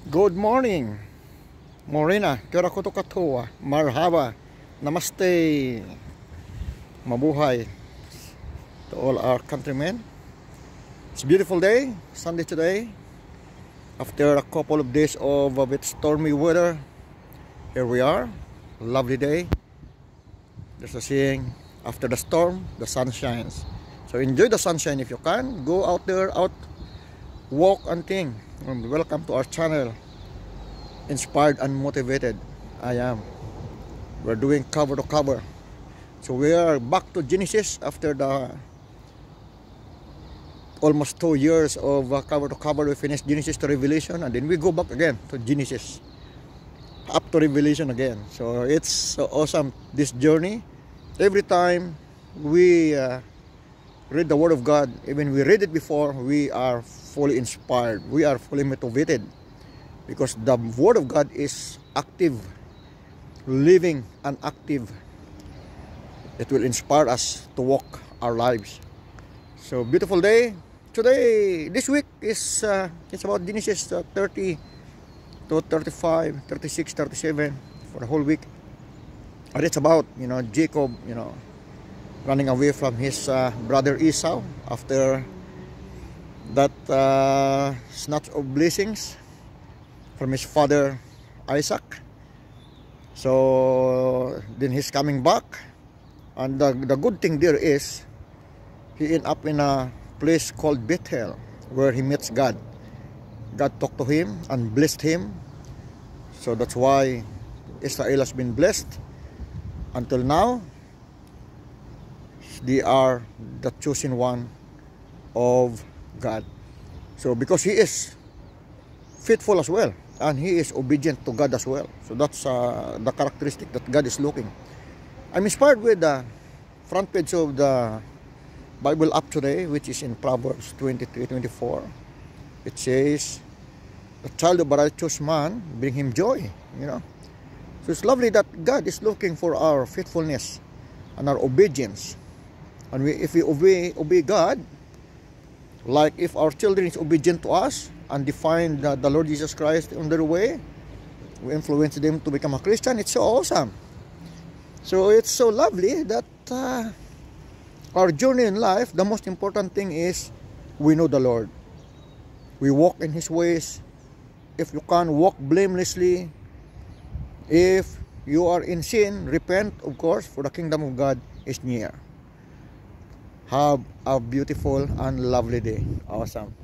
Good morning, Morena, kira ko to katuwa, marhaba, namaste, mabuhay to all our countrymen. It's a beautiful day, Sunday today. After a couple of days of a bit stormy weather, here we are, lovely day. There's a saying, after the storm, the sun shines. So enjoy the sunshine if you can, go out there, walk and think. Welcome to our channel, Inspired and Motivated. I am. We're doing cover to cover. So we are back to Genesis after the almost 2 years of cover to cover. We finished Genesis to Revelation, and then we go back again to Genesis up to Revelation again. So it's so awesome, this journey. Every time we read the Word of God, even we read it before, we are fully inspired, we are fully motivated, because the Word of God is active, living and active. It will inspire us to walk our lives. So beautiful day today. This week is it's about Genesis 30 to 35, 36, 37 for the whole week. And it's about, Jacob, running away from his brother Esau after that snatch of blessings from his father Isaac. So then he's coming back, and the good thing there is he ended up in a place called Bethel, where he meets God. God talked to him and blessed him. So that's why Israel has been blessed until now. They are the chosen one of God. So because he is faithful as well, and he is obedient to God as well. So that's the characteristic that God is looking. I'm inspired with the front page of the Bible app today, which is in Proverbs 23:24. It says, "The child of a righteous man bring him joy." So it's lovely that God is looking for our faithfulness and our obedience. And if we obey God, like if our children is obedient to us and define the Lord Jesus Christ on their way, we influence them to become a Christian. It's so awesome. So it's so lovely that our journey in life, the most important thing is we know the Lord. We walk in His ways. If you can walk blamelessly, if you are in sin, repent, of course, for the kingdom of God is near. Have a beautiful and lovely day. Awesome.